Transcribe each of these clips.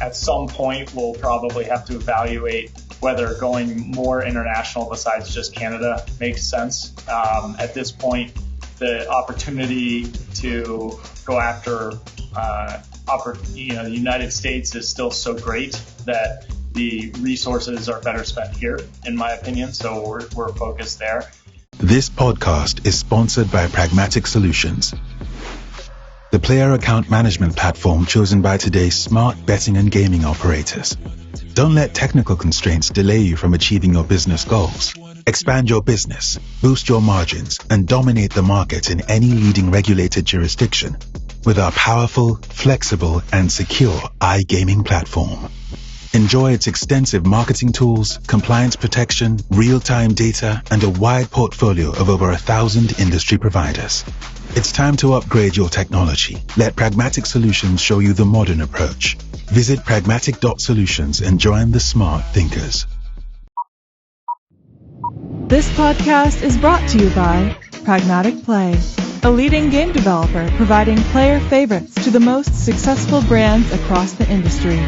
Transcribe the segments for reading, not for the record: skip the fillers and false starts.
at some point we'll probably have to evaluate whether going more international besides just Canada makes sense. At this point, the opportunity to go after the United States is still so great that the resources are better spent here, in my opinion. So we're focused there. This podcast is sponsored by Pragmatic Solutions, the player account management platform chosen by today's smart betting and gaming operators. Don't let technical constraints delay you from achieving your business goals. Expand your business, boost your margins, and dominate the market in any leading regulated jurisdiction with our powerful, flexible, and secure iGaming platform. Enjoy its extensive marketing tools, compliance protection, real-time data, and a wide portfolio of over 1,000 industry providers. It's time to upgrade your technology. Let Pragmatic Solutions show you the modern approach. Visit pragmatic.solutions and join the smart thinkers. This podcast is brought to you by Pragmatic Play, a leading game developer providing player favorites to the most successful brands across the industry.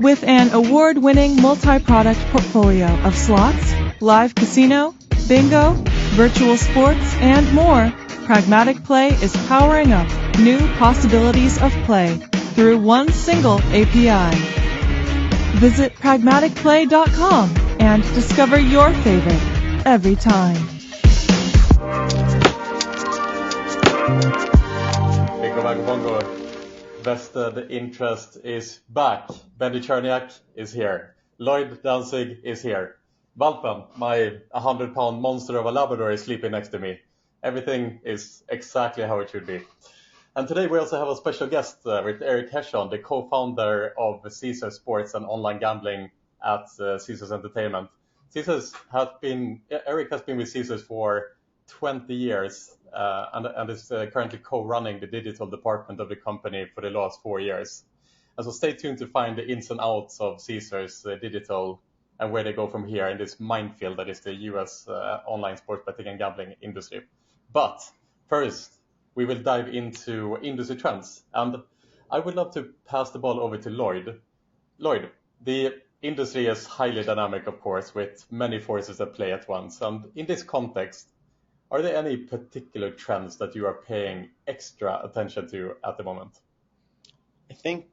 With an award-winning multi-product portfolio of slots, live casino, bingo, virtual sports, and more, Pragmatic Play is powering up new possibilities of play through one single API. Visit pragmaticplay.com and discover your favorite every time. Vested interest is back. Benjie Cherniak is here. Lloyd Danzig is here. Valpen, my 100-pound monster of a Labrador, is sleeping next to me. Everything is exactly how it should be. And today we also have a special guest with Eric Hession, the co-founder of Caesars Sports and online gambling at Caesars Entertainment. Eric has been with Caesars for 20 years and is currently co-running the digital department of the company for the last 4 years. And so stay tuned to find the ins and outs of Caesars digital and where they go from here in this minefield that is the US online sports betting and gambling industry. But first, we will dive into industry trends. And I would love to pass the ball over to Lloyd. Lloyd, the industry is highly dynamic, of course, with many forces at play at once. And in this context, are there any particular trends that you are paying extra attention to at the moment? I think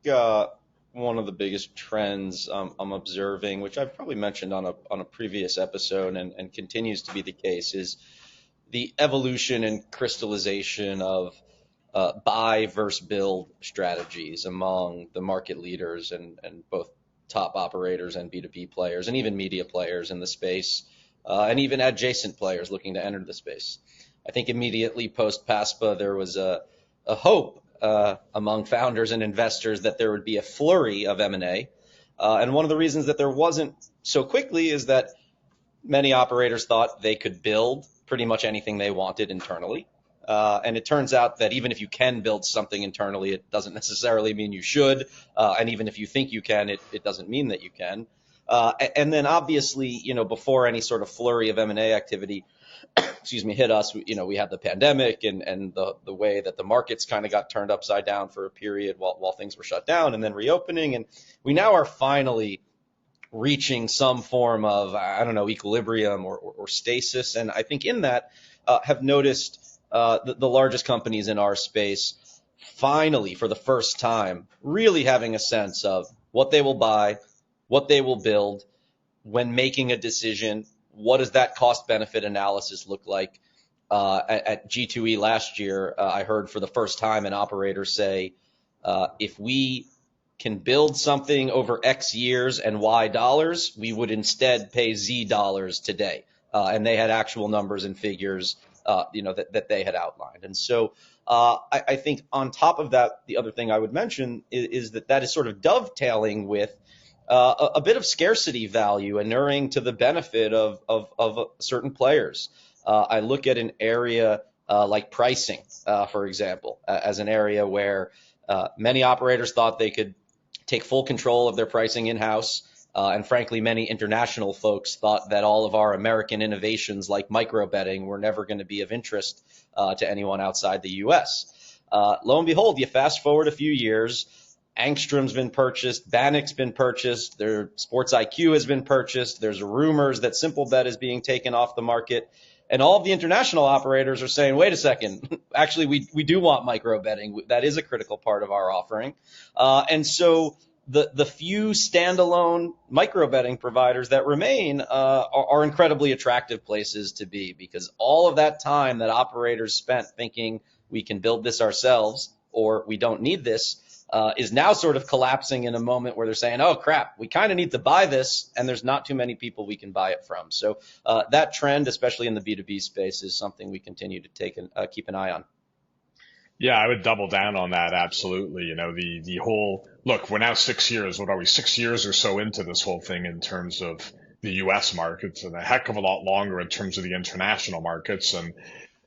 one of the biggest trends I'm observing, which I've probably mentioned on a previous episode and continues to be the case, is the evolution and crystallization of buy versus build strategies among the market leaders and both top operators and B2B players and even media players in the space. And even adjacent players looking to enter the space. I think immediately post-PASPA, there was a hope among founders and investors that there would be a flurry of M&A. And one of the reasons that there wasn't so quickly is that many operators thought they could build pretty much anything they wanted internally. And it turns out that even if you can build something internally, it doesn't necessarily mean you should. And even if you think you can, it doesn't mean that you can. And then obviously, before any sort of flurry of M&A activity, hit us, we had the pandemic and the way that the markets kind of got turned upside down for a period while things were shut down and then reopening. And we now are finally reaching some form of, equilibrium or stasis. And I think in that have noticed the largest companies in our space finally, for the first time, really having a sense of what they will buy, what they will build, when making a decision, what does that cost-benefit analysis look like? At G2E last year, I heard for the first time an operator say, if we can build something over X years and Y dollars, we would instead pay Z dollars today. And they had actual numbers and figures, that they had outlined. And so I think on top of that, the other thing I would mention is that is sort of dovetailing with a bit of scarcity value inuring to the benefit of certain players. I look at an area like pricing, for example, as an area where many operators thought they could take full control of their pricing in-house. And frankly, many international folks thought that all of our American innovations like micro betting were never going to be of interest to anyone outside the U.S. Lo and behold, you fast forward a few years, Angstrom's been purchased, Bannock's been purchased, their Sports IQ has been purchased. There's rumors that SimpleBet is being taken off the market. And all of the international operators are saying, wait a second, actually, we do want micro betting. That is a critical part of our offering. And so the few standalone micro betting providers that remain are incredibly attractive places to be, because all of that time that operators spent thinking we can build this ourselves or we don't need this is now sort of collapsing in a moment where they're saying, oh, crap, we kind of need to buy this, and there's not too many people we can buy it from. So that trend, especially in the B2B space, is something we continue to keep an eye on. Yeah, I would double down on that. Absolutely. You know, the whole look, we're now 6 years. What are we, 6 years or so into this whole thing in terms of the US markets, and a heck of a lot longer in terms of the international markets. And,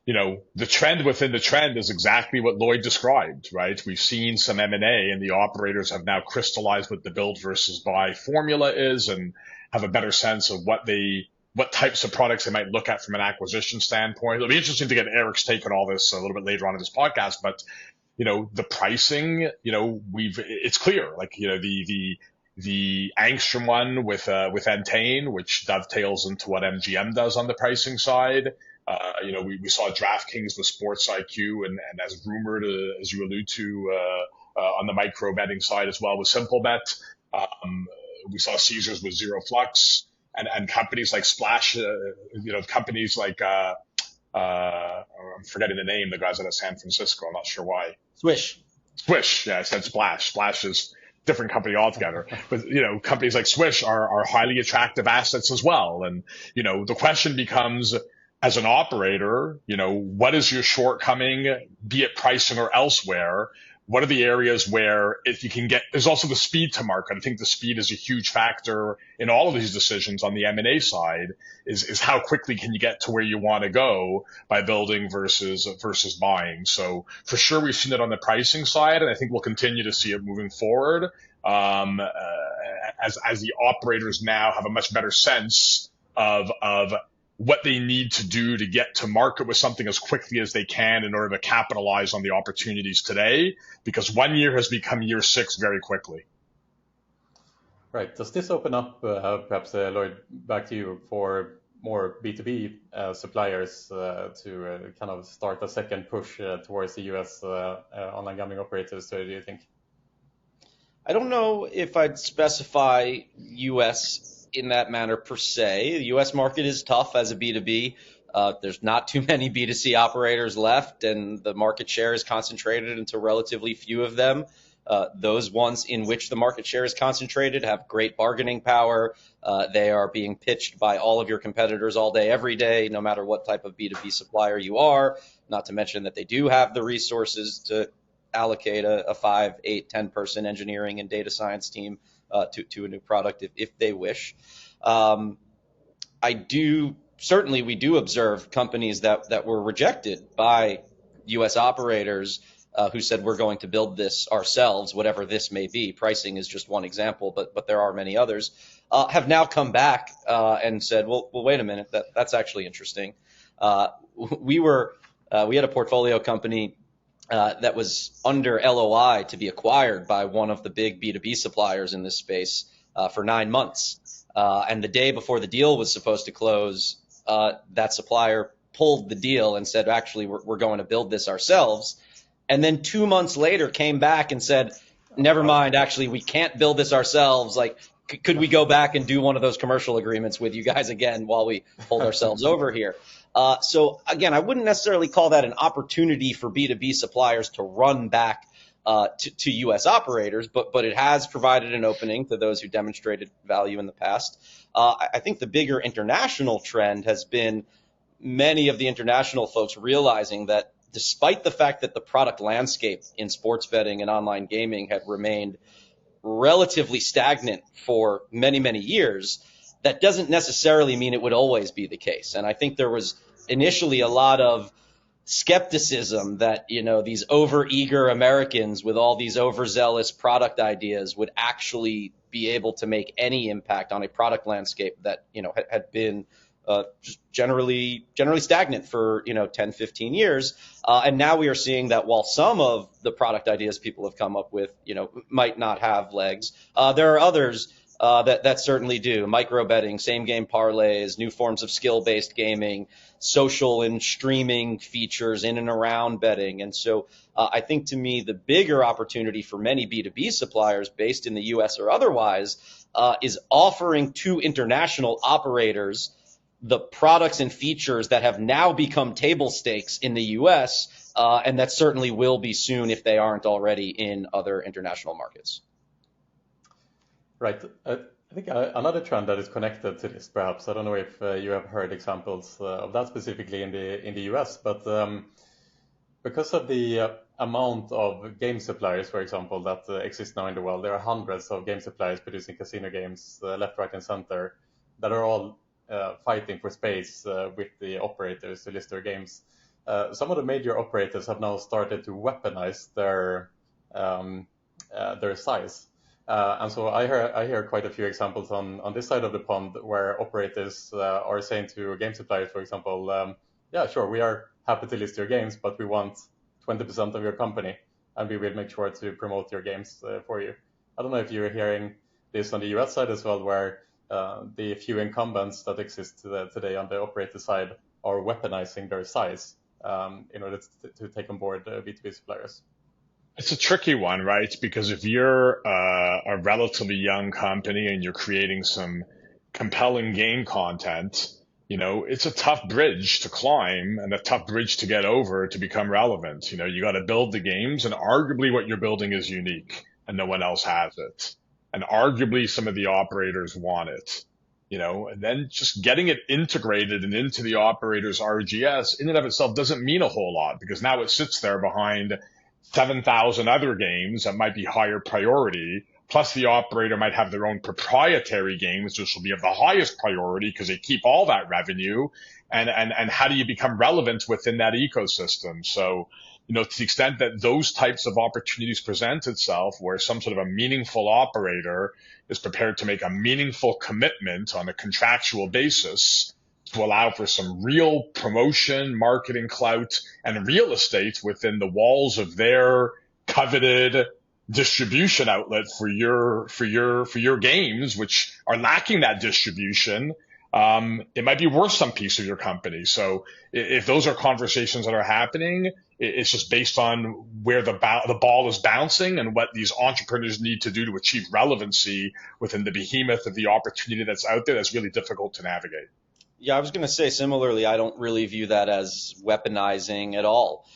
you know, the trend within the trend is exactly what Lloyd described, right? We've seen some M&A, and the operators have now crystallized what the build versus buy formula is and have a better sense of what types of products they might look at from an acquisition standpoint. It'll be interesting to get Eric's take on all this a little bit later on in this podcast, but, you know, the pricing, you know, it's clear, like, you know, the Angstrom one with Entain, which dovetails into what MGM does on the pricing side. You know, we saw DraftKings with Sports IQ and as rumored, as you allude to, on the micro betting side as well with SimpleBet. We saw Caesars with Zero Flux and companies like Splash, you know, companies like, I'm forgetting the name, the guys out of San Francisco. I'm not sure why. Swish. Yeah, I said Splash. Splash is different company altogether. But, you know, companies like Swish are highly attractive assets as well. And, you know, the question becomes, as an operator, you know, what is your shortcoming, be it pricing or elsewhere? What are the areas where if you can get, there's also the speed to market. I think the speed is a huge factor in all of these decisions on the M&A side is how quickly can you get to where you want to go by building versus buying. So for sure, we've seen it on the pricing side, and I think we'll continue to see it moving forward as the operators now have a much better sense of what they need to do to get to market with something as quickly as they can in order to capitalize on the opportunities today, because 1 year has become year 6 very quickly. Right. Does this open up, perhaps, Lloyd, back to you for more B2B suppliers to kind of start a second push towards the US online gambling operators, do you think? I don't know if I'd specify US in that manner per se. The U.S. market is tough as a B2B. There's not too many B2C operators left, and the market share is concentrated into relatively few of them. Those ones in which the market share is concentrated have great bargaining power. They are being pitched by all of your competitors all day, every day, no matter what type of B2B supplier you are, not to mention that they do have the resources to allocate a 5, 8, 10-person engineering and data science team to a new product if they wish. Certainly we do observe companies that were rejected by U.S. operators who said we're going to build this ourselves, whatever this may be. Pricing is just one example, but there are many others, have now come back and said, well, wait a minute, that's actually interesting. We had a portfolio company that was under LOI to be acquired by one of the big B2B suppliers in this space for 9 months. And the day before the deal was supposed to close, that supplier pulled the deal and said, actually, we're going to build this ourselves. And then 2 months later came back and said, never mind, actually, we can't build this ourselves. Like, could we go back and do one of those commercial agreements with you guys again while we hold ourselves over here? So again, I wouldn't necessarily call that an opportunity for B2B suppliers to run back to U.S. operators, but it has provided an opening to those who demonstrated value in the past. I think the bigger international trend has been many of the international folks realizing that despite the fact that the product landscape in sports betting and online gaming had remained relatively stagnant for many, many years, that doesn't necessarily mean it would always be the case. And I think there was initially a lot of skepticism that, you know, these overeager Americans with all these overzealous product ideas would actually be able to make any impact on a product landscape that, you know, had been just generally stagnant for 10, 15 years. And now we are seeing that while some of the product ideas people have come up with might not have legs, there are others that certainly do. Micro betting, same game parlays, new forms of skill-based gaming, social and streaming features in and around betting. And so I think, to me, the bigger opportunity for many B2B suppliers based in the US or otherwise is offering to international operators the products and features that have now become table stakes in the US, and that certainly will be soon if they aren't already in other international markets. Right. I think another trend that is connected to this, perhaps, I don't know if you have heard examples of that specifically in the US, but because of the amount of game suppliers, for example, that exist now in the world, there are hundreds of game suppliers producing casino games left, right, and center that are all fighting for space with the operators to list their games. Some of the major operators have now started to weaponize their size. And so I hear quite a few examples on this side of the pond where operators are saying to game suppliers, for example, yeah, sure, we are happy to list your games, but we want 20% of your company, and we will make sure to promote your games for you. I don't know if you're hearing this on the US side as well, where the few incumbents that exist today on the operator side are weaponizing their size in order to take on board B2B suppliers. It's a tricky one, right? Because if you're a relatively young company and you're creating some compelling game content, it's a tough bridge to climb and a tough bridge to get over to become relevant. You got to build the games, and arguably what you're building is unique and no one else has it. And arguably some of the operators want it, and then just getting it integrated and into the operator's RGS in and of itself doesn't mean a whole lot, because now it sits there behind 7,000 other games that might be higher priority. Plus the operator might have their own proprietary games, which will be of the highest priority because they keep all that revenue. And how do you become relevant within that ecosystem? So, to the extent that those types of opportunities present itself, where some sort of a meaningful operator is prepared to make a meaningful commitment on a contractual basis to allow for some real promotion, marketing clout, and real estate within the walls of their coveted distribution outlet for your games, which are lacking that distribution, it might be worth some piece of your company. So if those are conversations that are happening, it's just based on where the ball is bouncing and what these entrepreneurs need to do to achieve relevancy within the behemoth of the opportunity that's out there. That's really difficult to navigate. Yeah, I was going to say similarly, I don't really view that as weaponizing at all.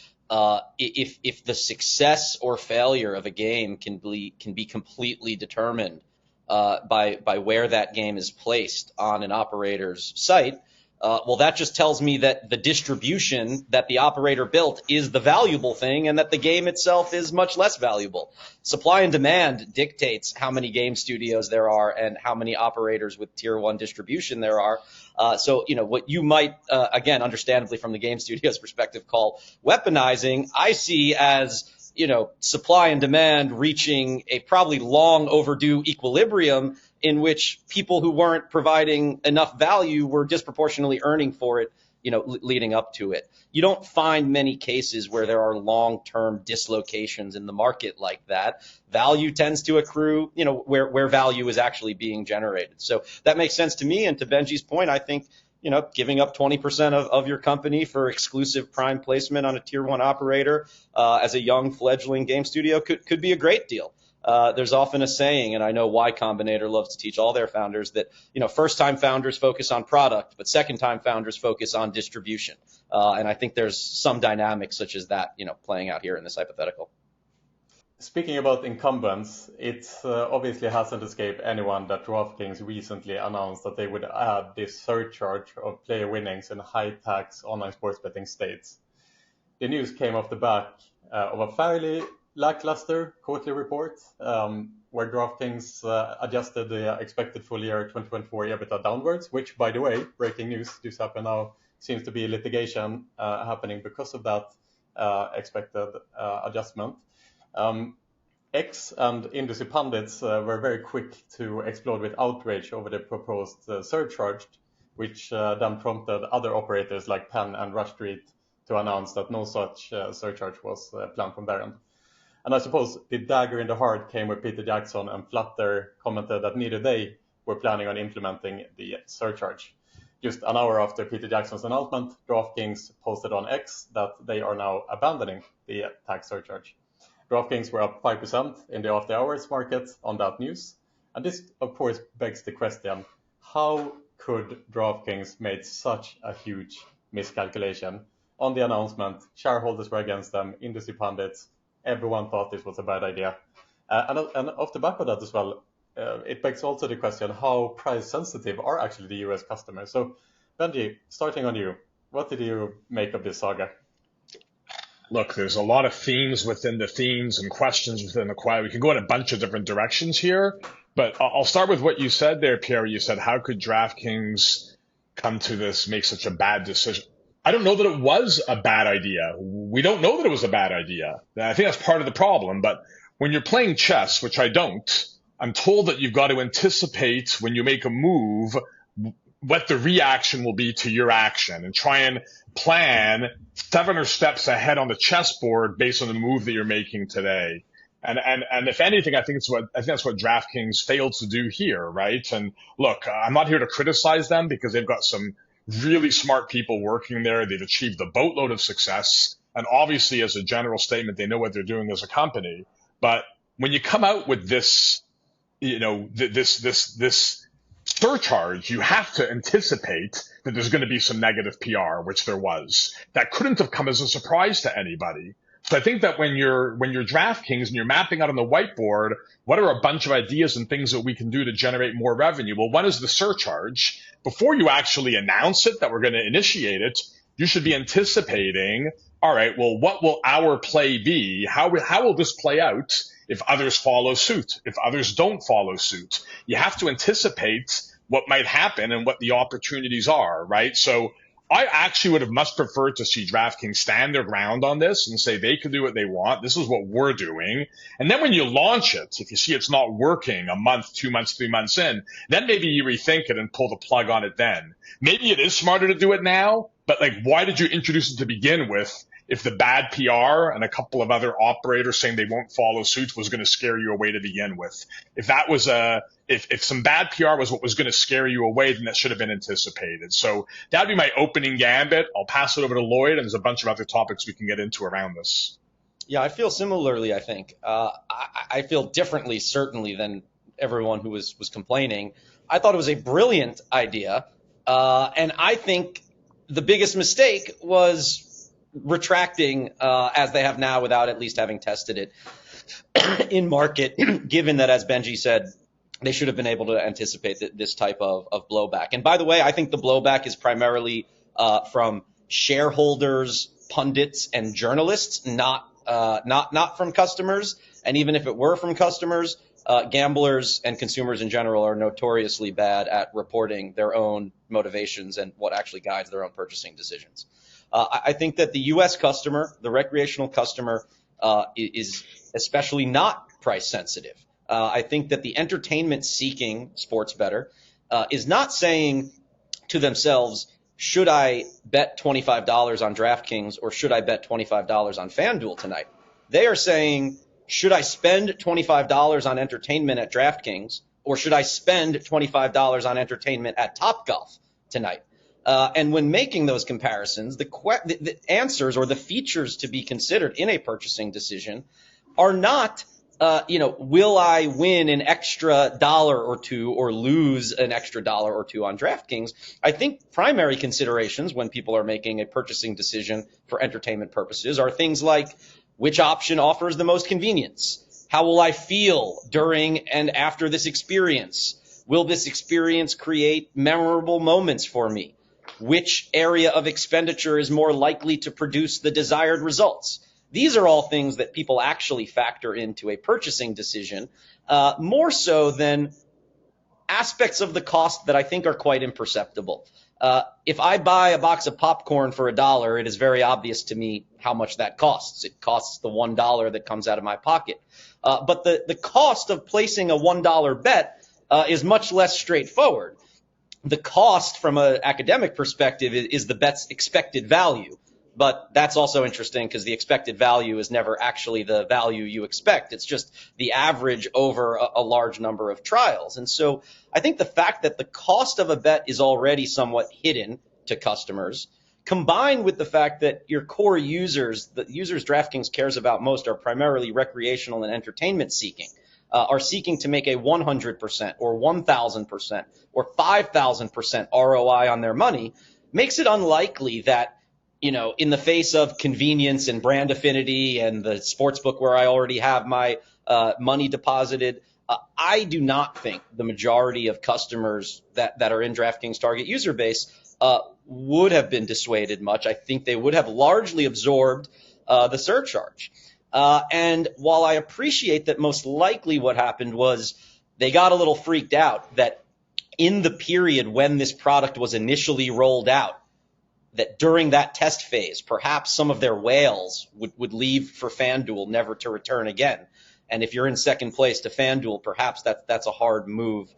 If the success or failure of a game can be completely determined by where that game is placed on an operator's site, well, that just tells me that the distribution that the operator built is the valuable thing and that the game itself is much less valuable. Supply and demand dictates how many game studios there are and how many operators with tier one distribution there are. So, what you might, again, understandably from the game studio's perspective, call weaponizing, I see as, supply and demand reaching a probably long overdue equilibrium in which people who weren't providing enough value were disproportionately earning for it, leading up to it. You don't find many cases where there are long-term dislocations in the market like that. Value tends to accrue, where value is actually being generated. So that makes sense to me. And to Benjie's point, I think, giving up 20% of your company for exclusive prime placement on a tier one operator as a young fledgling game studio could be a great deal. There's often a saying, and I know Y Combinator loves to teach all their founders that, first-time founders focus on product, but second-time founders focus on distribution. And I think there's some dynamics such as that, playing out here in this hypothetical. Speaking about incumbents, it obviously hasn't escaped anyone that DraftKings recently announced that they would add this surcharge of player winnings in high-tax online sports betting states. The news came off the back of a fairly lackluster quarterly report where DraftKings adjusted the expected full year 2024 EBITDA downwards, which, by the way, breaking news, this happened now, seems to be litigation happening because of that expected adjustment. X and industry pundits were very quick to explode with outrage over the proposed surcharge, which then prompted other operators like Penn and Rush Street to announce that no such surcharge was planned from their end. And I suppose the dagger in the heart came when Peter Jackson and Flutter commented that neither they were planning on implementing the surcharge. Just an hour after Peter Jackson's announcement, DraftKings posted on X that they are now abandoning the tax surcharge. DraftKings were up 5% in the after-hours market on that news. And this, of course, begs the question, how could DraftKings make such a huge miscalculation? On the announcement, shareholders were against them, industry pundits, everyone thought this was a bad idea. And off the back of that as well, it begs also the question, how price sensitive are actually the US customers? So, Benjie, starting on you, what did you make of this saga? Look, there's a lot of themes within the themes and questions within the question. We can go in a bunch of different directions here, but I'll start with what you said there, Pierre. You said, how could DraftKings come to this, make such a bad decision? I don't know that it was a bad idea. We don't know that it was a bad idea. I think that's part of the problem. But when you're playing chess, which I don't, I'm told that you've got to anticipate when you make a move what the reaction will be to your action and try and plan 7 steps ahead on the chessboard based on the move that you're making today. And if anything, I think that's what DraftKings failed to do here, right? And look, I'm not here to criticize them because they've got some really smart people working there. They've achieved a boatload of success. And obviously, as a general statement, they know what they're doing as a company. But when you come out with this, this surcharge, you have to anticipate that there's going to be some negative PR, which there was. That couldn't have come as a surprise to anybody. So I think that when you're DraftKings and you're mapping out on the whiteboard, what are a bunch of ideas and things that we can do to generate more revenue? Well, one is the surcharge. Before you actually announce it, that we're going to initiate it, you should be anticipating, all right, well, what will our play be? How will this play out if others follow suit, if others don't follow suit? You have to anticipate what might happen and what the opportunities are, right? So I actually would have much preferred to see DraftKings stand their ground on this and say they can do what they want. This is what we're doing. And then when you launch it, if you see it's not working a month, 2 months, 3 months in, then maybe you rethink it and pull the plug on it then. Maybe it is smarter to do it now, but why did you introduce it to begin with if the bad PR and a couple of other operators saying they won't follow suit was going to scare you away to begin with? If that was if some bad PR was what was going to scare you away, then that should have been anticipated. So that'd be my opening gambit. I'll pass it over to Lloyd, and there's a bunch of other topics we can get into around this. Yeah, I feel similarly, I think. I feel differently, certainly, than everyone who was complaining. I thought it was a brilliant idea. And I think the biggest mistake was retracting as they have now without at least having tested it in market, given that, as Benjie said, they should have been able to anticipate this type of blowback. And by the way, I think the blowback is primarily from shareholders, pundits, and journalists, not from customers. And even if it were from customers, gamblers and consumers in general are notoriously bad at reporting their own motivations and what actually guides their own purchasing decisions. I think that the U.S. customer, the recreational customer, is especially not price sensitive. I think that the entertainment-seeking sports bettor is not saying to themselves, should I bet $25 on DraftKings or should I bet $25 on FanDuel tonight? They are saying, should I spend $25 on entertainment at DraftKings or should I spend $25 on entertainment at Topgolf tonight? And when making those comparisons, the answers or the features to be considered in a purchasing decision are not, will I win an extra $1 or $2 or lose an extra $1 or $2 on DraftKings? I think primary considerations when people are making a purchasing decision for entertainment purposes are things like which option offers the most convenience? How will I feel during and after this experience? Will this experience create memorable moments for me? Which area of expenditure is more likely to produce the desired results? These are all things that people actually factor into a purchasing decision, more so than aspects of the cost that I think are quite imperceptible. If I buy a box of popcorn for $1, it is very obvious to me how much that costs. It costs the $1 that comes out of my pocket. But the cost of placing a $1 bet is much less straightforward. the cost from an academic perspective is the bet's expected value. But that's also interesting because the expected value is never actually the value you expect. It's just the average over a large number of trials. And so I think the fact that the cost of a bet is already somewhat hidden to customers, combined with the fact that your core users, the users DraftKings cares about most, are primarily recreational and entertainment seeking, are seeking to make a 100% or 1,000% or 5,000% ROI on their money, makes it unlikely that, in the face of convenience and brand affinity and the sportsbook where I already have my money deposited, I do not think the majority of customers that are in DraftKings target user base would have been dissuaded much. I think they would have largely absorbed the surcharge. And while I appreciate that most likely what happened was they got a little freaked out that in the period when this product was initially rolled out, that during that test phase, perhaps some of their whales would leave for FanDuel, never to return again. And if you're in second place to FanDuel, perhaps that's a hard move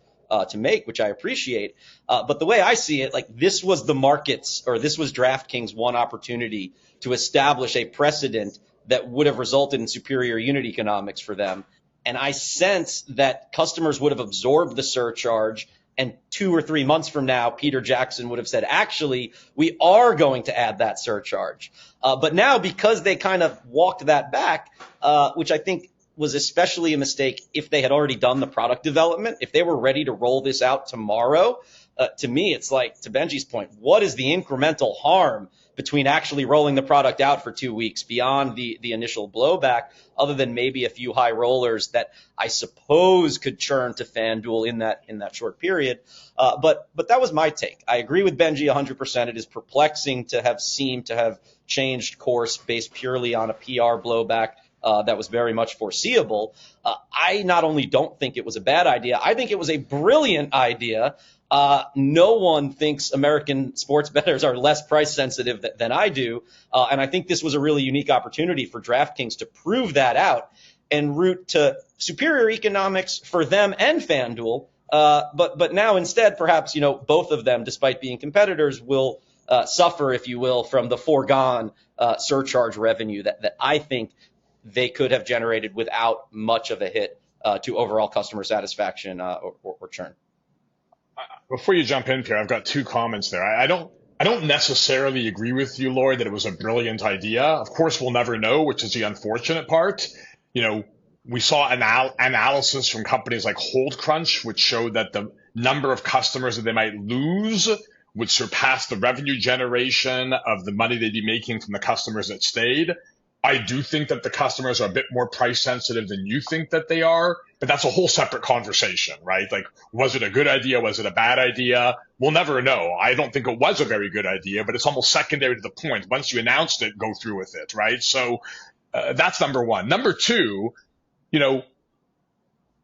to make, which I appreciate. But the way I see it, this was the market's, or this was DraftKings' one opportunity to establish a precedent that would have resulted in superior unit economics for them. And I sense that customers would have absorbed the surcharge, and 2 or 3 months from now, Peter Jackson would have said, actually, we are going to add that surcharge. But now, because they kind of walked that back, which I think was especially a mistake if they had already done the product development, if they were ready to roll this out tomorrow, to me, it's like, to Benjie's point, what is the incremental harm between actually rolling the product out for 2 weeks beyond the initial blowback, other than maybe a few high rollers that I suppose could churn to FanDuel in that short period. But that was my take. I agree with Benjie 100%. It is perplexing to have seemed to have changed course based purely on a PR blowback that was very much foreseeable. I not only don't think it was a bad idea, I think it was a brilliant idea. No one thinks American sports bettors are less price sensitive than I do. And I think this was a really unique opportunity for DraftKings to prove that out and route to superior economics for them and FanDuel. But now instead, perhaps, both of them, despite being competitors, will suffer, if you will, from the foregone surcharge revenue that I think they could have generated without much of a hit to overall customer satisfaction or churn. Before you jump in, Pierre, I've got 2 comments there. I don't necessarily agree with you, Lloyd, that it was a brilliant idea. Of course, we'll never know, which is the unfortunate part. We saw analysis from companies like HoldCrunch, which showed that the number of customers that they might lose would surpass the revenue generation of the money they'd be making from the customers that stayed. I do think that the customers are a bit more price sensitive than you think that they are, but that's a whole separate conversation, right? Was it a good idea? Was it a bad idea? We'll never know. I don't think it was a very good idea, but it's almost secondary to the point. Once you announced it, go through with it, right? So that's number one. Number two,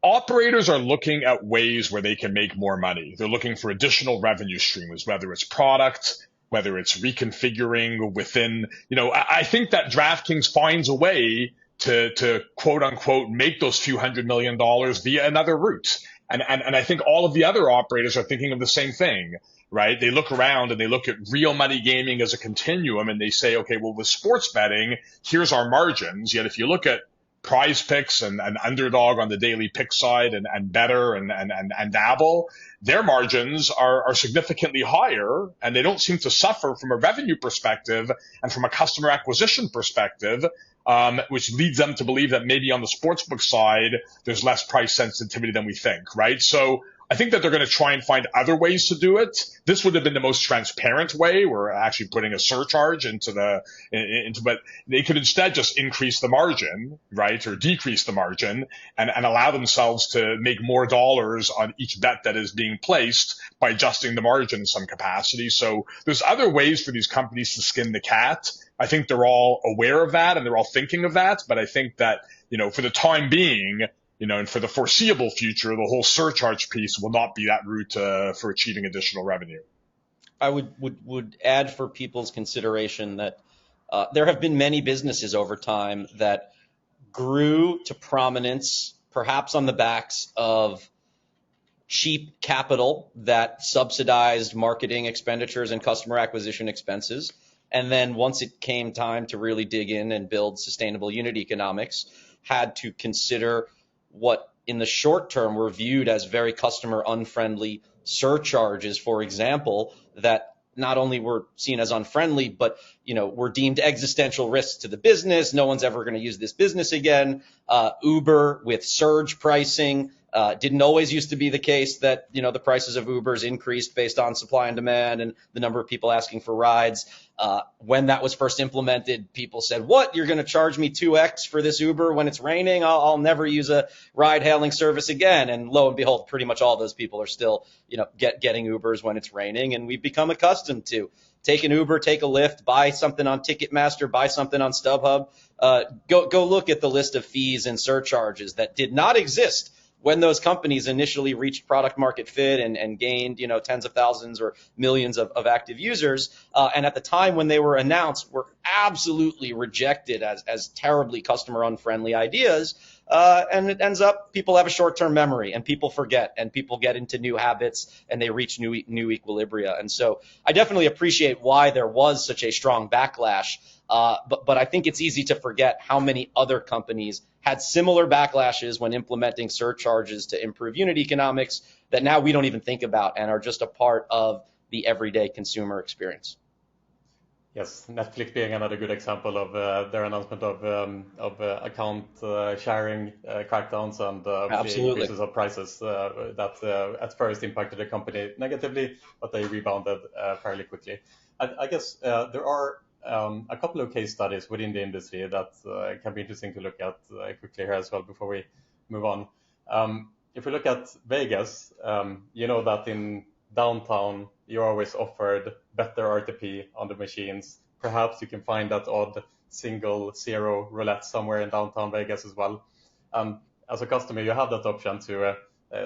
operators are looking at ways where they can make more money. They're looking for additional revenue streams, whether it's product, whether it's reconfiguring within, I think that DraftKings finds a way to quote unquote make those few $100 million via another route. And I think all of the other operators are thinking of the same thing, right? They look around and they look at real money gaming as a continuum and they say, okay, well, with sports betting, here's our margins. Yet if you look at Prize Picks and Underdog on the daily pick side and Better and Dabble, their margins are significantly higher, and they don't seem to suffer from a revenue perspective and from a customer acquisition perspective, which leads them to believe that maybe on the sportsbook side, there's less price sensitivity than we think, right? So I think that they're going to try and find other ways to do it. This would have been the most transparent way. We're actually putting a surcharge but they could instead just increase the margin, right? Or decrease the margin and allow themselves to make more dollars on each bet that is being placed by adjusting the margin in some capacity. So there's other ways for these companies to skin the cat. I think they're all aware of that and they're all thinking of that. But I think that, for the time being, and for the foreseeable future, the whole surcharge piece will not be that route for achieving additional revenue. I would add for people's consideration that there have been many businesses over time that grew to prominence, perhaps on the backs of cheap capital that subsidized marketing expenditures and customer acquisition expenses. And then once it came time to really dig in and build sustainable unit economics, had to consider what in the short term were viewed as very customer unfriendly surcharges, for example, that not only were seen as unfriendly, but were deemed existential risks to the business. No one's ever going to use this business again. Uber with surge pricing. Didn't always used to be the case that, the prices of Ubers increased based on supply and demand and the number of people asking for rides. When that was first implemented, people said, what, you're going to charge me 2x for this Uber when it's raining? I'll never use a ride hailing service again. And lo and behold, pretty much all those people are still, getting Ubers when it's raining. And we've become accustomed to take an Uber, take a Lyft, buy something on Ticketmaster, buy something on StubHub. Go look at the list of fees and surcharges that did not exist when those companies initially reached product market fit and gained, tens of thousands or millions of active users. And at the time when they were announced, were absolutely rejected as terribly customer unfriendly ideas. And it ends up people have a short-term memory and people forget and people get into new habits and they reach new equilibria. And so I definitely appreciate why there was such a strong backlash. But I think it's easy to forget how many other companies had similar backlashes when implementing surcharges to improve unit economics that now we don't even think about and are just a part of the everyday consumer experience. Yes, Netflix being another good example of their announcement of account sharing crackdowns and increases of prices that at first impacted the company negatively, but they rebounded fairly quickly. I guess there are a couple of case studies within the industry that can be interesting to look at quickly here as well before we move on. If we look at Vegas, that in downtown you're always offered better RTP on the machines. Perhaps you can find that odd single zero roulette somewhere in downtown Vegas as well. As a customer, you have that option to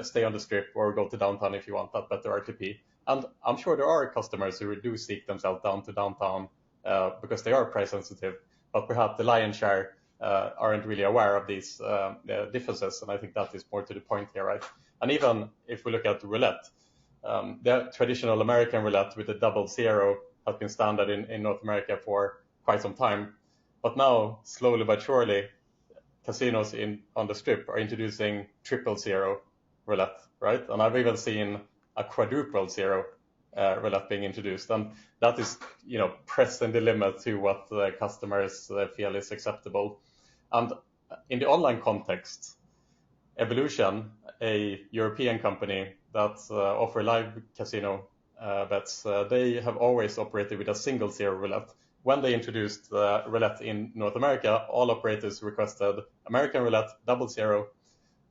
stay on the strip or go to downtown if you want that better RTP. And I'm sure there are customers who do seek themselves down to downtown because they are price sensitive, but perhaps the lion's share aren't really aware of these differences. And I think that is more to the point here, right? And even if we look at roulette, the traditional American roulette with the double zero has been standard in North America for quite some time. But now, slowly but surely, casinos on the strip are introducing triple zero roulette, right? And I've even seen a quadruple zero roulette being introduced. And that is, pressing the limit to what the customers feel is acceptable. And in the online context, Evolution, a European company that offer live casino bets, they have always operated with a single zero roulette. When they introduced roulette in North America, all operators requested American roulette, double zero.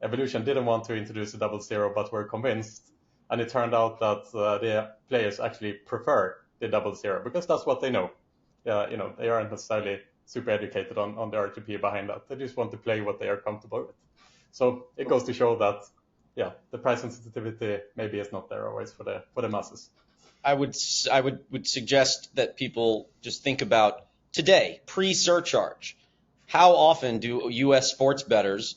Evolution didn't want to introduce a double zero, but were convinced. And it turned out that the players actually prefer the double zero because that's what they know. They aren't necessarily super educated on the RTP behind that. They just want to play what they are comfortable with. So it goes to show that, the price sensitivity maybe is not there always for the masses. I would suggest that people just think about today, pre-surcharge. How often do U.S. sports bettors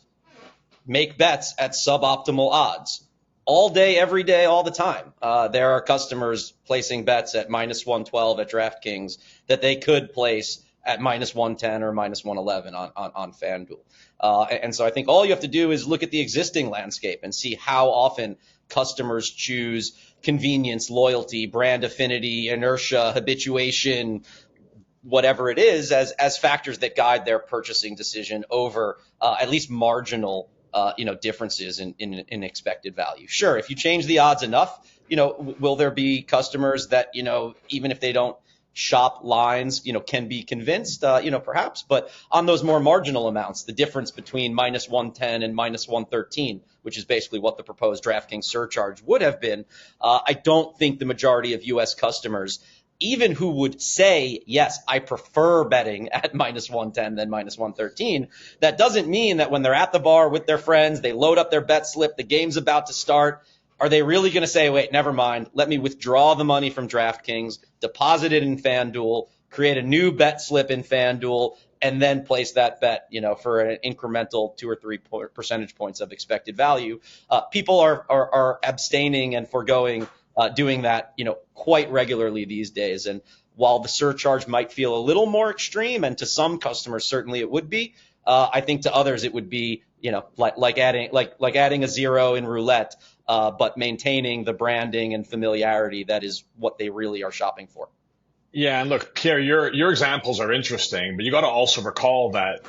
make bets at suboptimal odds? All day, every day, all the time. There are customers placing bets at minus 112 at DraftKings that they could place at minus 110 or minus 111 on FanDuel. And so I think all you have to do is look at the existing landscape and see how often customers choose convenience, loyalty, brand affinity, inertia, habituation, whatever it is, as factors that guide their purchasing decision over at least marginal differences in expected value. Sure, if you change the odds enough, will there be customers that, even if they don't shop lines, can be convinced, perhaps, but on those more marginal amounts, the difference between minus 110 and minus 113, which is basically what the proposed DraftKings surcharge would have been, I don't think the majority of U.S. customers, even who would say, yes, I prefer betting at minus 110 than minus 113, that doesn't mean that when they're at the bar with their friends, they load up their bet slip, the game's about to start, are they really going to say, wait, never mind, let me withdraw the money from DraftKings, deposit it in FanDuel, create a new bet slip in FanDuel, and then place that bet, for an incremental 2 or 3 percentage points of expected value. People are abstaining and foregoing doing that, quite regularly these days. And while the surcharge might feel a little more extreme, and to some customers certainly it would be, I think to others it would be, like adding a zero in roulette, but maintaining the branding and familiarity that is what they really are shopping for. Yeah, and look, Pierre, your examples are interesting, but you got to also recall that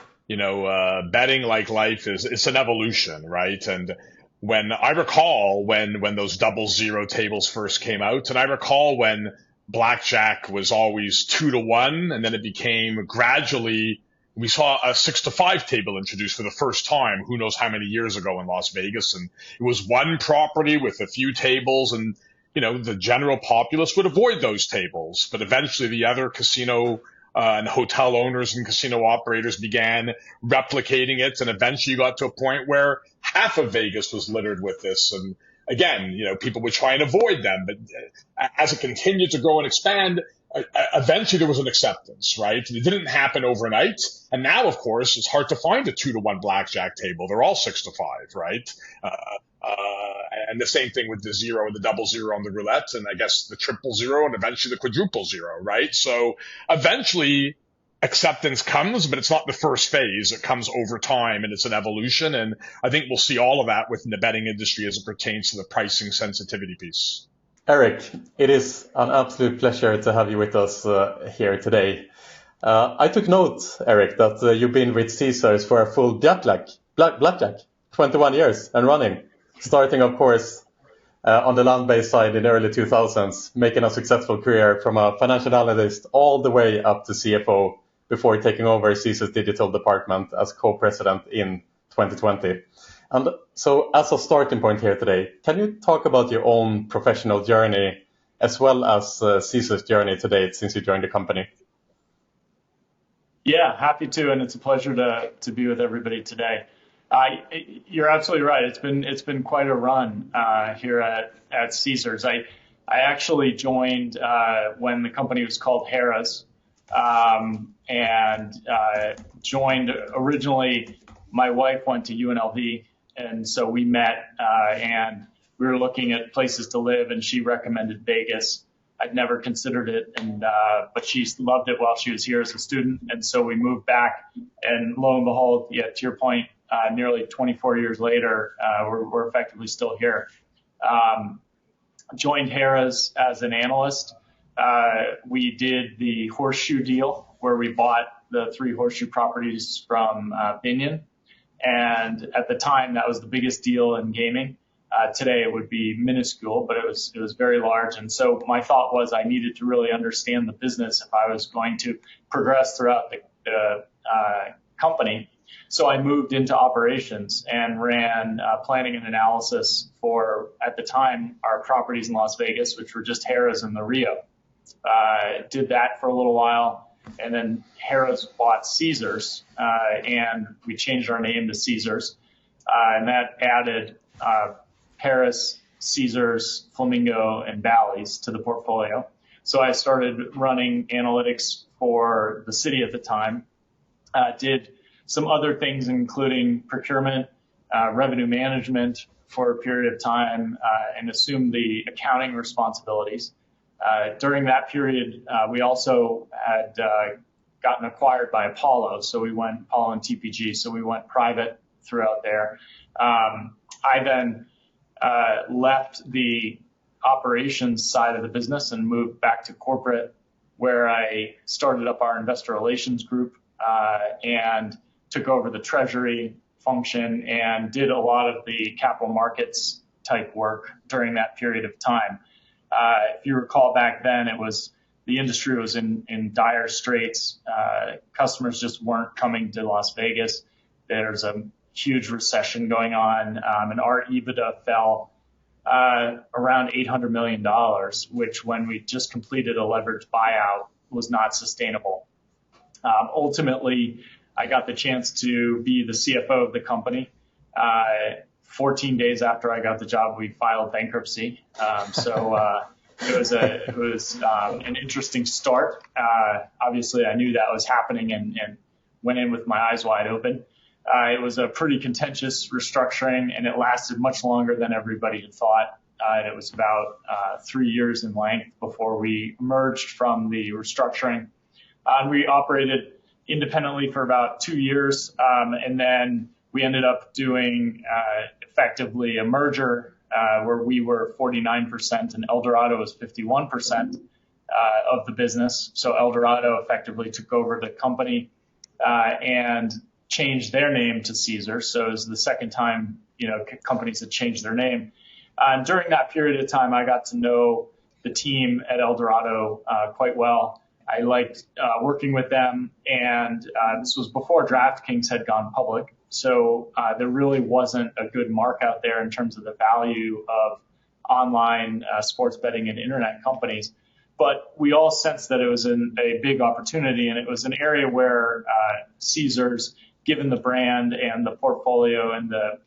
betting, like life, it's an evolution, right? And when those 00 tables first came out, and I recall when blackjack was always 2-1, and then it became gradually. We saw a 6-5 table introduced for the first time, who knows how many years ago in Las Vegas. And it was one property with a few tables, and, the general populace would avoid those tables. But eventually the other casino and hotel owners and casino operators began replicating it. And eventually you got to a point where half of Vegas was littered with this. And again, people would try and avoid them. But as it continued to grow and expand, eventually there was an acceptance, right? It didn't happen overnight. And now, of course, it's hard to find a 2-1 blackjack table. They're all 6-5, right? And the same thing with the 0 and the 00 on the roulette, and I guess the 000 and eventually the 000, right? So eventually acceptance comes, but it's not the first phase. It comes over time, and it's an evolution. And I think we'll see all of that within the betting industry as it pertains to the pricing sensitivity piece. Eric, it is an absolute pleasure to have you with us here today. I took note, Eric, that you've been with Caesars for a full blackjack, 21 years and running, starting, of course, on the land-based side in the early 2000s, making a successful career from a financial analyst all the way up to CFO before taking over Caesars digital department as co-president in 2020. And so as a starting point here today, can you talk about your own professional journey as well as Caesar's journey to date since you joined the company? Yeah, happy to, and it's a pleasure to be with everybody today. You're absolutely right. It's been quite a run here at Caesars. I actually joined when the company was called Harrah's, and joined originally. My wife went to UNLV, and so we met, and we were looking at places to live, and she recommended Vegas. I'd never considered it, but she loved it while she was here as a student, and so we moved back. And lo and behold, yeah, to your point, nearly 24 years later, we're effectively still here. Joined Harrah's as an analyst. We did the Horseshoe deal where we bought the 3 Horseshoe properties from Binion. And at the time, that was the biggest deal in gaming. Today, it would be minuscule, but it was very large. And so my thought was I needed to really understand the business if I was going to progress throughout the company. So I moved into operations and ran planning and analysis for, at the time, our properties in Las Vegas, which were just Harrah's and the Rio. Did that for a little while. And then Harrah's bought Caesars, and we changed our name to Caesars. And that added Paris, Caesars, Flamingo, and Bally's to the portfolio. So I started running analytics for the city at the time. Did some other things, including procurement, revenue management for a period of time, and assumed the accounting responsibilities. During that period, we also had gotten acquired by Apollo, so we went Apollo and TPG, so we went private throughout there. I then left the operations side of the business and moved back to corporate, where I started up our investor relations group and took over the treasury function and did a lot of the capital markets type work during that period of time. If you recall back then, the industry was in dire straits. Customers just weren't coming to Las Vegas. There's a huge recession going on, and our EBITDA fell around $800 million, which when we just completed a leveraged buyout was not sustainable. Ultimately, I got the chance to be the CFO of the company. 14 days after I got the job, we filed bankruptcy. So it was an interesting start. Obviously, I knew that was happening and went in with my eyes wide open. It was a pretty contentious restructuring, and it lasted much longer than everybody had thought. And it was about 3 years in length before we emerged from the restructuring. We operated independently for about 2 years, and then we ended up doing effectively a merger where we were 49% and Eldorado was 51% of the business. So Eldorado effectively took over the company and changed their name to Caesar. So it was the second time, companies had changed their name. During that period of time, I got to know the team at Eldorado quite well. I liked working with them, and this was before DraftKings had gone public. So there really wasn't a good mark out there in terms of the value of online sports betting and internet companies. But we all sensed that it was a big opportunity, and it was an area where Caesars, given the brand and the portfolio and the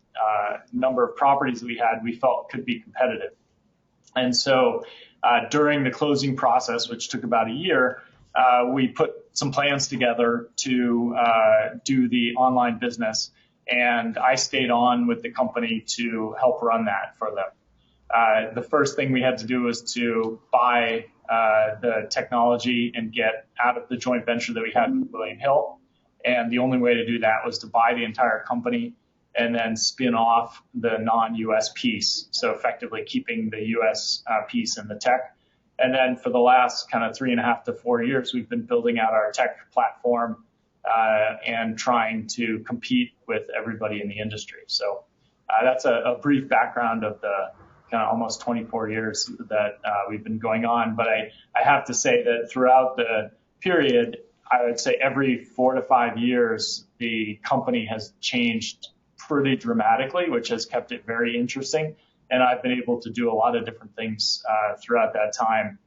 number of properties that we had, we felt could be competitive. And so during the closing process, which took about a year, we put some plans together to do the online business, and I stayed on with the company to help run that for them. The first thing we had to do was to buy the technology and get out of the joint venture that we had with William Hill, and the only way to do that was to buy the entire company and then spin off the non-U.S. piece, so effectively keeping the U.S. piece in the tech. And then for the last kind of 3.5 to 4 years, we've been building out our tech platform and trying to compete with everybody in the industry. So that's a brief background of the kind of almost 24 years that we've been going on. But I have to say that throughout the period, I would say every 4 to 5 years, the company has changed pretty dramatically, which has kept it very interesting. And I've been able to do a lot of different things throughout that time,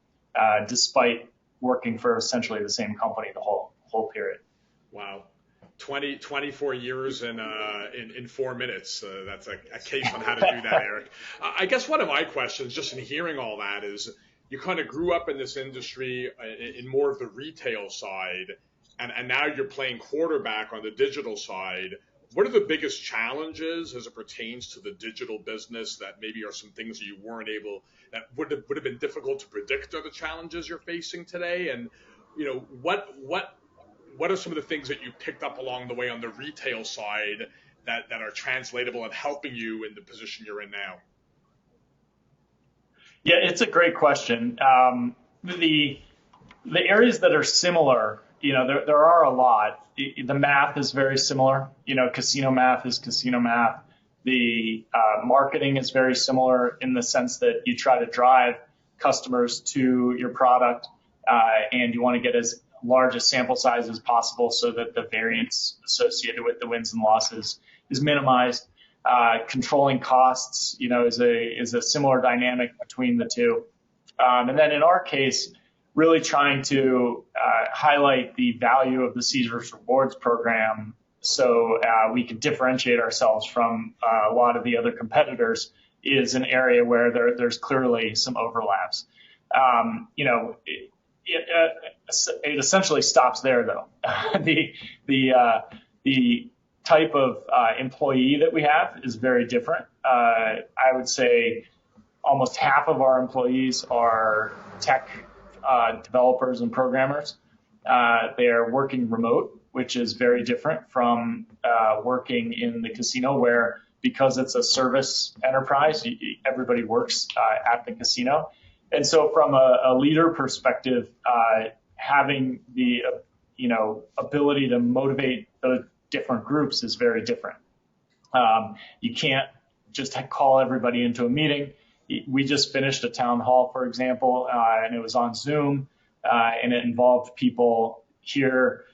despite working for essentially the same company the whole period. Wow. 24 years in 4 minutes. That's a case on how to do that, Eric. I guess one of my questions, just in hearing all that, is you kind of grew up in this industry in more of the retail side, and now you're playing quarterback on the digital side. What are the biggest challenges as it pertains to the digital business that maybe are some things that you weren't able, that would have been difficult to predict are the challenges you're facing today? And, what are some of the things that you picked up along the way on the retail side that are translatable and helping you in the position you're in now? Yeah, it's a great question. The areas that are similar, there are a lot. The math is very similar. Casino math is casino math. The marketing is very similar in the sense that you try to drive customers to your product, and you want to get as large a sample size as possible so that the variance associated with the wins and losses is minimized. Controlling costs, is a similar dynamic between the two. And then in our case, really trying to highlight the value of the Caesars Rewards program so we can differentiate ourselves from a lot of the other competitors is an area where there's clearly some overlaps. It essentially stops there, though. The type of employee that we have is very different. I would say almost half of our employees are tech developers and programmers. They are working remote, which is very different from working in the casino where, because it's a service enterprise, everybody works at the casino. And so from a leader perspective, having the ability to motivate those different groups is very different. You can't just call everybody into a meeting. We just finished a town hall, for example, and it was on Zoom, and it involved people here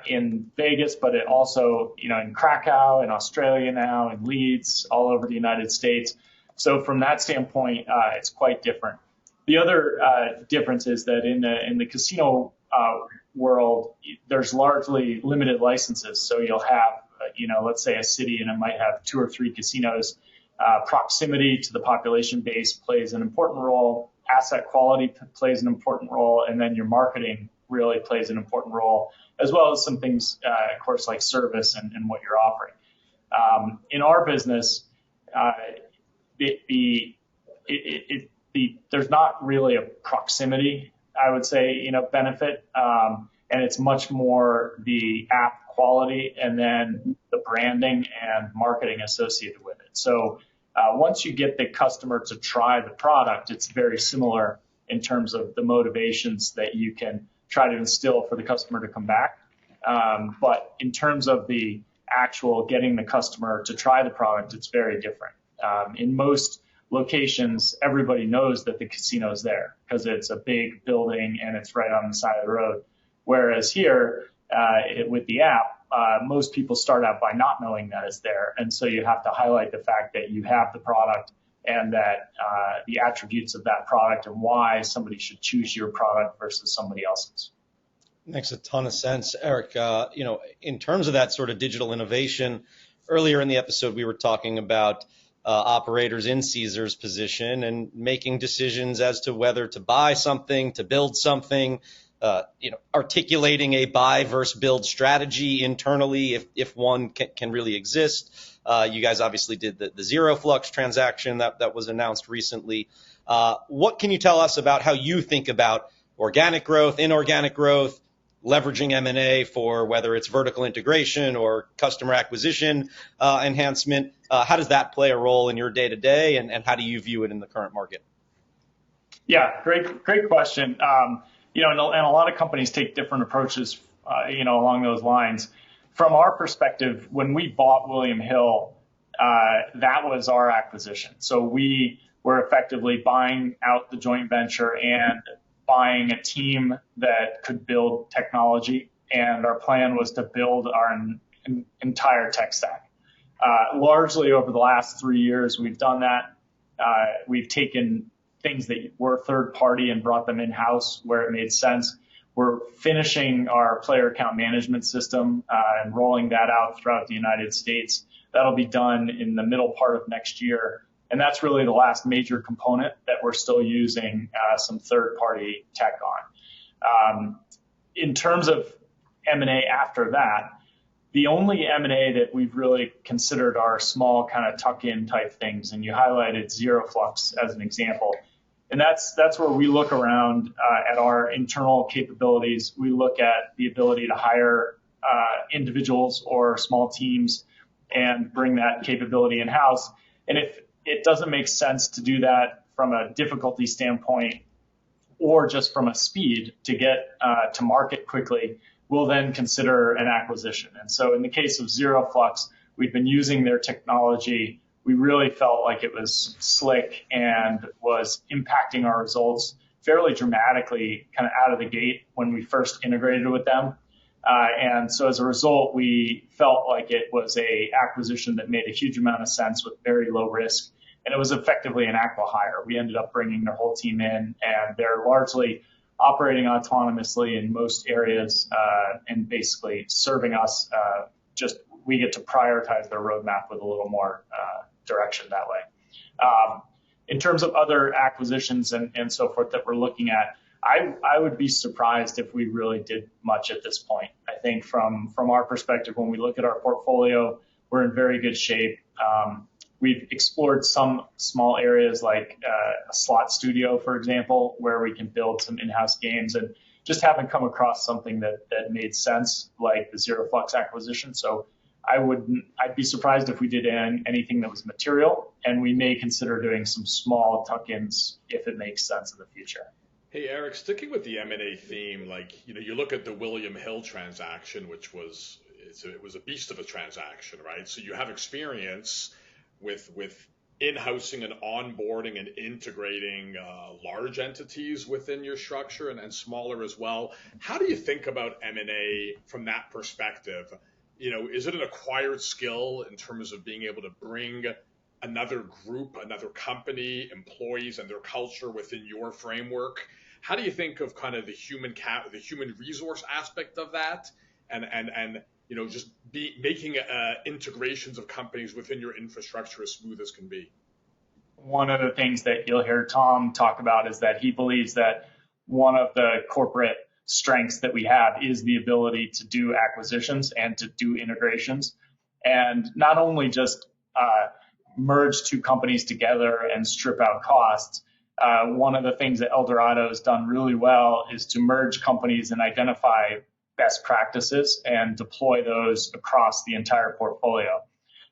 in Vegas, but it also, in Krakow, in Australia now, in Leeds, all over the United States. So from that standpoint, it's quite different. The other difference is that in the casino world, there's largely limited licenses. So you'll have, let's say a city, and it might have 2 or 3 casinos. Proximity to the population base plays an important role, asset quality plays an important role, and then your marketing really plays an important role, as well as some things, of course, like service and what you're offering. In our business, there's not really a proximity, I would say, benefit, and it's much more the app quality and then the branding and marketing associated with it. So once you get the customer to try the product, it's very similar in terms of the motivations that you can try to instill for the customer to come back. But in terms of the actual getting the customer to try the product, it's very different. In most locations, everybody knows that the casino's there because it's a big building and it's right on the side of the road. Whereas here, with the app, most people start out by not knowing that it's there. And so you have to highlight the fact that you have the product and that the attributes of that product and why somebody should choose your product versus somebody else's. Makes a ton of sense, Eric. In terms of that sort of digital innovation, earlier in the episode, we were talking about operators in Caesar's position and making decisions as to whether to buy something, to build something, articulating a buy versus build strategy internally if one can really exist. You guys obviously did the Zero Flux transaction that was announced recently. What can you tell us about how you think about organic growth, inorganic growth, leveraging M&A for whether it's vertical integration or customer acquisition enhancement? How does that play a role in your day-to-day, and how do you view it in the current market? Yeah, great question. And a lot of companies take different approaches, along those lines. From our perspective, when we bought William Hill, that was our acquisition. So we were effectively buying out the joint venture and buying a team that could build technology, and our plan was to build our entire tech stack. Largely over the last 3 years, we've done that. We've taken things that were third party and brought them in-house where it made sense. We're finishing our player account management system and rolling that out throughout the United States. That'll be done in the middle part of next year. And that's really the last major component that we're still using some third-party tech on. In terms of M&A after that, the only M&A that we've really considered are small kind of tuck-in type things, and you highlighted Zero Flux as an example. And that's where we look around at our internal capabilities. We look at the ability to hire individuals or small teams and bring that capability in-house. And if it doesn't make sense to do that from a difficulty standpoint or just from a speed to get to market quickly, we'll then consider an acquisition. And so in the case of Zero Flux, we've been using their technology. We really felt like it was slick and was impacting our results fairly dramatically kind of out of the gate when we first integrated with them. And so as a result, we felt like it was a acquisition that made a huge amount of sense with very low risk. And it was effectively an acqui-hire. We ended up bringing their whole team in, and they're largely operating autonomously in most areas and basically serving us. We get to prioritize their roadmap with a little more direction that way. In terms of other acquisitions and so forth that we're looking at, I would be surprised if we really did much at this point. I think from our perspective, when we look at our portfolio, we're in very good shape. We've explored some small areas like a slot studio, for example, where we can build some in-house games, and just haven't come across something that made sense like the Zero Flux acquisition. So I'd be surprised if we did anything that was material, and we may consider doing some small tuck-ins if it makes sense in the future. Hey, Eric, sticking with the M&A theme, you look at the William Hill transaction, which was a beast of a transaction, right? So you have experience with in-housing and onboarding and integrating large entities within your structure and smaller as well. How do you think about M&A from that perspective? Is it an acquired skill in terms of being able to bring another group, another company, employees and their culture within your framework? How do you think of kind of the human resource aspect of that and just making integrations of companies within your infrastructure as smooth as can be? one of the things that you'll hear Tom talk about is that he believes that one of the corporate strengths that we have is the ability to do acquisitions and to do integrations, and not only just merge two companies together and strip out costs. One of the things that Eldorado has done really well is to merge companies and identify best practices and deploy those across the entire portfolio.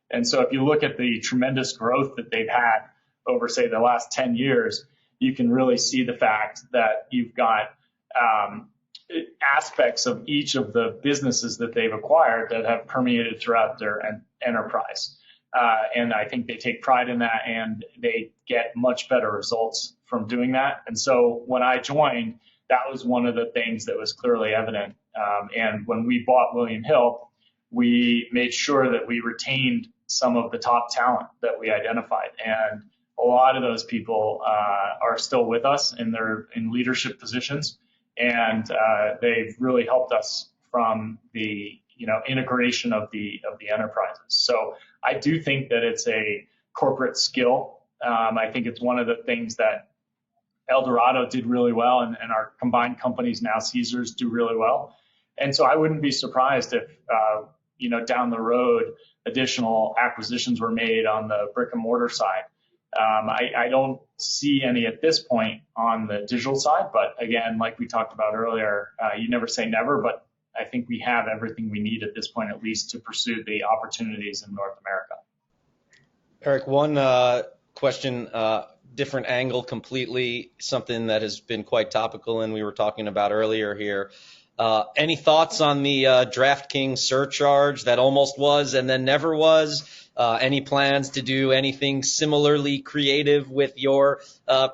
And so if you look at the tremendous growth that they've had over, say, the last 10 years, you can really see the fact that you've got aspects of each of the businesses that they've acquired that have permeated throughout their enterprise. And I think they take pride in that, and they get much better results from doing that. And so when I joined, that was one of the things that was clearly evident. And when we bought William Hill, we made sure that we retained some of the top talent that we identified. And a lot of those people are still with us, and they're in leadership positions. And they've really helped us from the integration of the enterprises. So I do think that it's a corporate skill. I think it's one of the things that Eldorado did really well, and our combined companies now, Caesars, do really well. And so I wouldn't be surprised if down the road additional acquisitions were made on the brick and mortar side. I don't see any at this point on the digital side, but again, like we talked about earlier, you never say never, but I think we have everything we need at this point, at least, to pursue the opportunities in North America. Eric, one question, different angle completely, something that has been quite topical and we were talking about earlier here. Any thoughts on the DraftKings surcharge that almost was and then never was? Any plans to do anything similarly creative with your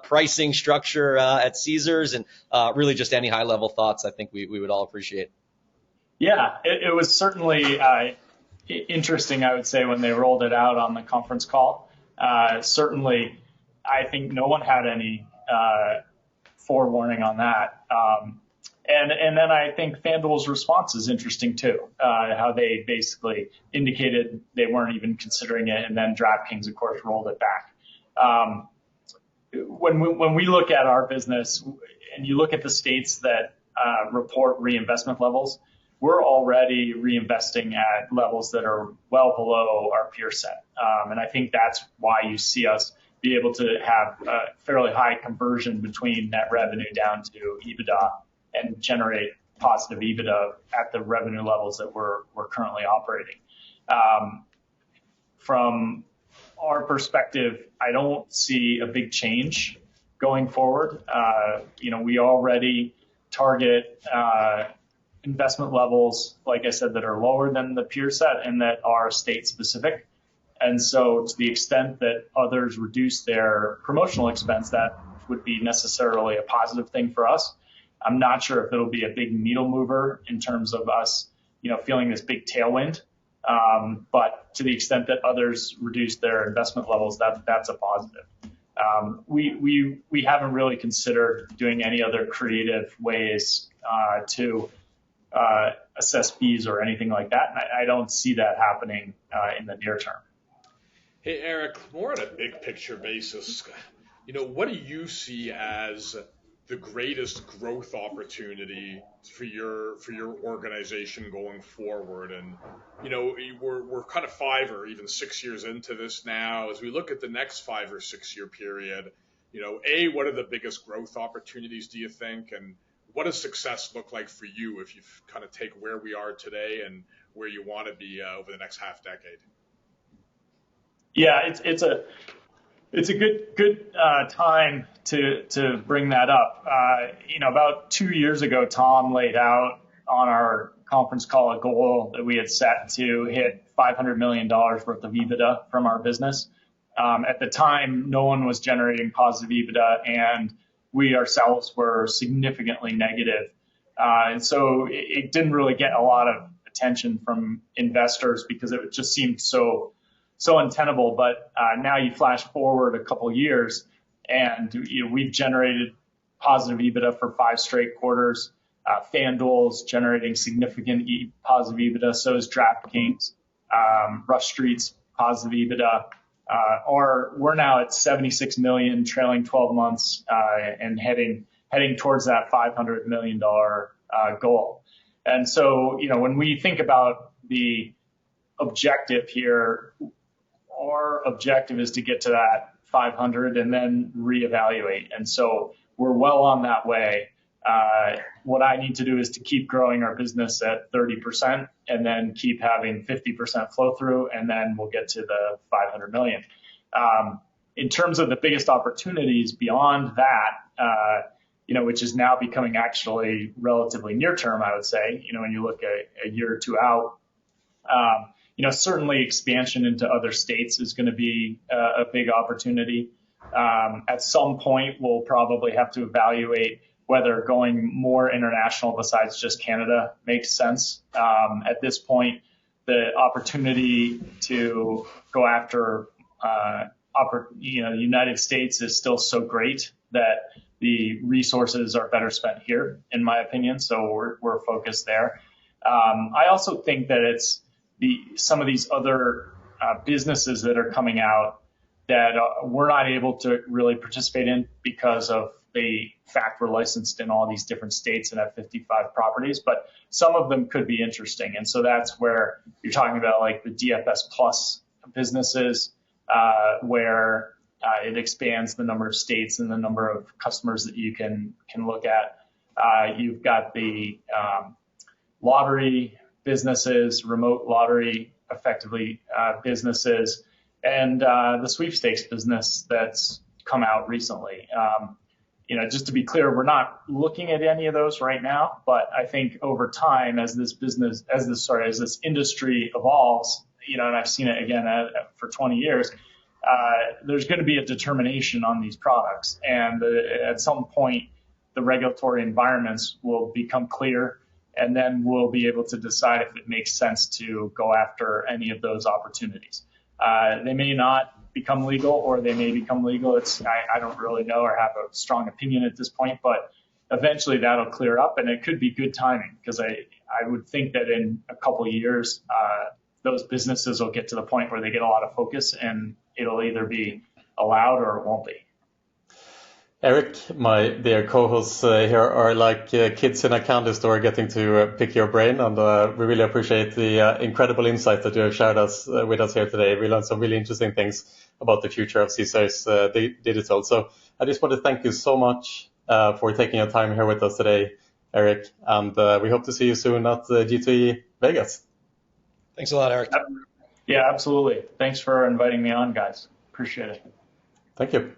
pricing structure at Caesars? And really just any high-level thoughts I think we would all appreciate. Yeah, it was certainly interesting, I would say, when they rolled it out on the conference call. Certainly, I think no one had any forewarning on that. And then I think FanDuel's response is interesting too, how they basically indicated they weren't even considering it, and then DraftKings, of course, rolled it back. When we look at our business, and you look at the states that report reinvestment levels, we're already reinvesting at levels that are well below our peer set. And I think that's why you see us be able to have a fairly high conversion between net revenue down to EBITDA and generate positive EBITDA at the revenue levels that we're currently operating. From our perspective, I don't see a big change going forward. We already target investment levels, like I said, that are lower than the peer set and that are state specific. And so to the extent that others reduce their promotional expense, that would be necessarily a positive thing for us. I'm not sure if it'll be a big needle mover in terms of us, feeling this big tailwind. But to the extent that others reduce their investment levels, that's a positive. We haven't really considered doing any other creative ways to assess fees or anything like that. And I don't see that happening in the near term. Hey, Eric, more on a big picture basis, what do you see as the greatest growth opportunity for your organization going forward? And, we're kind of 5 or even 6 years into this now. As we look at the next 5 or 6 year period, what are the biggest growth opportunities, do you think? And what does success look like for you if you kind of take where we are today and where you want to be over the next half decade? Yeah, it's a good time to bring that up. About 2 years ago, Tom laid out on our conference call a goal that we had set to hit $500 million worth of EBITDA from our business. At the time, no one was generating positive EBITDA, and we ourselves were significantly negative. And so it didn't really get a lot of attention from investors because it just seemed so untenable. But now you flash forward a couple years, and we've generated positive EBITDA for 5 straight quarters. FanDuel's generating significant positive EBITDA. So is DraftKings. Rush Street's positive EBITDA. we're now at 76 million trailing 12 months and heading towards that $500 million goal. And so, when we think about the objective here, our objective is to get to that 500 and then reevaluate. And so we're well on that way. What I need to do is to keep growing our business at 30% and then keep having 50% flow through, and then we'll get to the 500 million. In terms of the biggest opportunities beyond that, which is now becoming actually relatively near term, I would say, when you look at a year or two out, certainly expansion into other states is going to be a big opportunity. At some point, we'll probably have to evaluate whether going more international besides just Canada makes sense. At this point, the opportunity to go after the United States is still so great that the resources are better spent here, in my opinion. So we're focused there. I also think that it's some of these other businesses that are coming out that we're not able to really participate in because of the fact we're licensed in all these different states and have 55 properties, but some of them could be interesting. And so that's where you're talking about like the DFS Plus businesses, where it expands the number of states and the number of customers that you can look at. You've got the lottery businesses, remote lottery effectively businesses, and the sweepstakes business that's come out recently. Just to be clear, we're not looking at any of those right now, but I think over time, as this industry evolves, and I've seen it again for 20 years, there's going to be a determination on these products, and at some point, the regulatory environments will become clear, and then we'll be able to decide if it makes sense to go after any of those opportunities. They may not become legal, or they may become legal. I don't really know or have a strong opinion at this point, but eventually that'll clear up, and it could be good timing, because I would think that in a couple of years, those businesses will get to the point where they get a lot of focus, and it'll either be allowed or it won't be. Eric, my dear co-hosts here are like kids in a candy store getting to pick your brain, and we really appreciate the incredible insight that you have shared with us here today. We learned some really interesting things about the future of Caesars Digital. So I just want to thank you so much for taking your time here with us today, Eric, and we hope to see you soon at G2E Vegas. Thanks a lot, Eric. Yeah, absolutely. Thanks for inviting me on, guys. Appreciate it. Thank you.